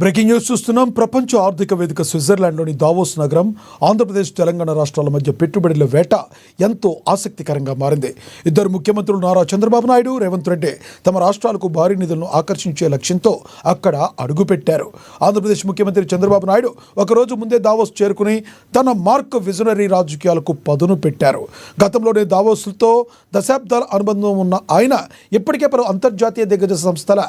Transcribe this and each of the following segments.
Breaking news చూస్తున్నాం. ప్రపంచ ఆర్థిక వేదిక స్విట్జర్లాండ్లోని దావోస్ నగరం ఆంధ్రప్రదేశ్ తెలంగాణ రాష్ట్రాల మధ్య పెట్టుబడుల వేట ఎంతో ఆసక్తికరంగా మారింది. ఇద్దరు ముఖ్యమంత్రులు నారా చంద్రబాబు నాయుడు, రేవంత్ రెడ్డి తమ రాష్ట్రాలకు భారీ నిధులను ఆకర్షించే లక్ష్యంతో అక్కడ అడుగుపెట్టారు. ఆంధ్రప్రదేశ్ ముఖ్యమంత్రి చంద్రబాబు నాయుడు ఒకరోజు ముందే దావోస్ చేరుకుని తన మార్క్ విజనరీ రాజకీయాలకు పదును పెట్టారు. గతంలోనే దావోస్తో దశాబ్దాల అనుబంధం ఉన్న ఆయన ఇప్పటికే పలు అంతర్జాతీయ దిగ్గజ సంస్థల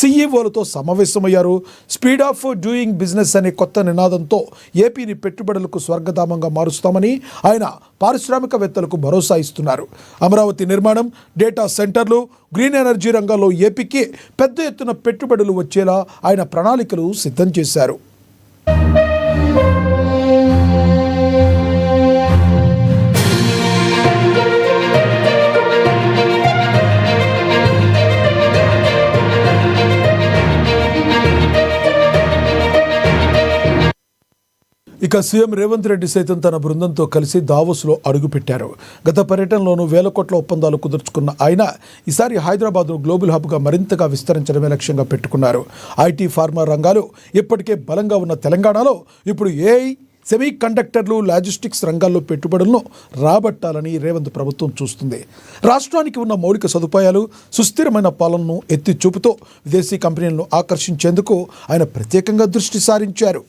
సీఈఓలతో సమావేశమయ్యారు. స్పీడ్ ఆఫ్ డూయింగ్ బిజినెస్ అనే కొత్త నినాదంతో ఏపీని పెట్టుబడులకు స్వర్గధామంగా మారుస్తామని ఆయన పారిశ్రామికవేత్తలకు భరోసా ఇస్తున్నారు. అమరావతి నిర్మాణం, డేటా సెంటర్లు, గ్రీన్ ఎనర్జీ రంగాల్లో ఏపీకి పెద్ద ఎత్తున పెట్టుబడులు వచ్చేలా ఆయన ప్రణాళికలు సిద్ధం చేశారు. ఇక సీఎం రేవంత్ రెడ్డి సైతం తన బృందంతో కలిసి దావోస్లో అడుగుపెట్టారు. గత పర్యటనలోనూ వేల కోట్ల ఒప్పందాలు కుదుర్చుకున్న ఆయన ఈసారి హైదరాబాద్ను గ్లోబల్ హబ్గా మరింతగా విస్తరించడమే లక్ష్యంగా పెట్టుకున్నారు. ఐటీ, ఫార్మా రంగాలు ఇప్పటికే బలంగా ఉన్న తెలంగాణలో ఇప్పుడు ఏఐ, సెమీ కండక్టర్లు, లాజిస్టిక్స్ రంగాల్లో పెట్టుబడులను రాబట్టాలని రేవంత్ ప్రభుత్వం చూస్తుంది. రాష్ట్రానికి ఉన్న మౌలిక సదుపాయాలు, సుస్థిరమైన పాలనను ఎత్తి చూపుతూ విదేశీ కంపెనీలను ఆకర్షించేందుకు ఆయన ప్రత్యేకంగా దృష్టి సారించారు.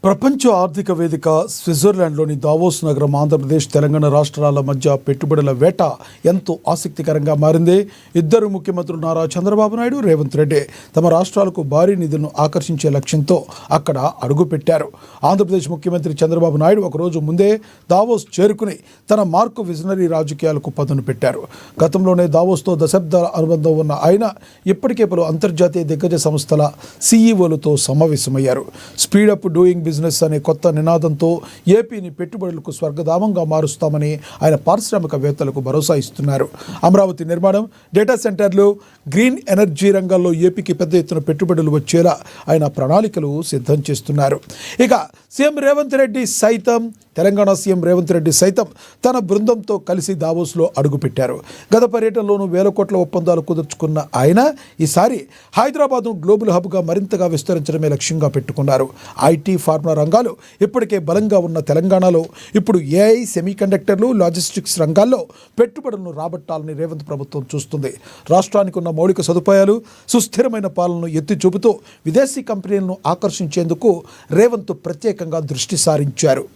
ప్రపంచ ఆర్థిక వేదిక స్విట్జర్లాండ్లోని దావోస్ నగరం ఆంధ్రప్రదేశ్ తెలంగాణ రాష్ట్రాల మధ్య పెట్టుబడుల వేట ఎంతో ఆసక్తికరంగా మారింది. ఇద్దరు ముఖ్యమంత్రులు నారా చంద్రబాబు నాయుడు, రేవంత్ రెడ్డి తమ రాష్ట్రాలకు భారీ నిధులను ఆకర్షించే లక్ష్యంతో అక్కడ అడుగుపెట్టారు. ఆంధ్రప్రదేశ్ ముఖ్యమంత్రి చంద్రబాబు నాయుడు ఒకరోజు ముందే దావోస్ చేరుకుని తన మార్క్ విజనరీ రాజకీయాలకు పదును పెట్టారు. గతంలోనే దావోస్తో దశాబ్దాల అనుబంధం ఉన్న ఆయన ఇప్పటికే పలు అంతర్జాతీయ దిగ్గజ సంస్థల సీఈఓలతో సమావేశమయ్యారు. స్పీడప్ డూయింగ్ బిజినెస్ అనే కొత్త నినాదంతో ఏపీని పెట్టుబడులకు స్వర్గధామంగా మారుస్తామని ఆయన పారిశ్రామికవేత్తలకు భరోసా ఇస్తున్నారు. అమరావతి నిర్మాణం, డేటా సెంటర్లు, గ్రీన్ ఎనర్జీ రంగాల్లో ఏపీకి పెద్ద ఎత్తున పెట్టుబడులు వచ్చేలా ఆయన ప్రణాళికలు సిద్ధం చేస్తున్నారు. ఇక తెలంగాణ సీఎం రేవంత్ రెడ్డి సైతం తన బృందంతో కలిసి దావోస్లో అడుగుపెట్టారు. గత పర్యటనలోనూ వేల కోట్ల ఒప్పందాలు కుదుర్చుకున్న ఆయన ఈసారి హైదరాబాద్ను గ్లోబల్ హబ్గా మరింతగా విస్తరించడమే లక్ష్యంగా పెట్టుకున్నారు. ఐటీ, ఫార్మా రంగాలు ఇప్పటికే బలంగా ఉన్న తెలంగాణలో ఇప్పుడు ఏఐ, సెమీ కండక్టర్లు, లాజిస్టిక్స్ రంగాల్లో పెట్టుబడులను రాబట్టాలని రేవంత్ ప్రభుత్వం చూస్తుంది. రాష్ట్రానికి ఉన్న మౌలిక సదుపాయాలు, సుస్థిరమైన పాలనను ఎత్తి చూపుతూ విదేశీ కంపెనీలను ఆకర్షించేందుకు రేవంత్ ప్రత్యేకంగా దృష్టి సారించారు.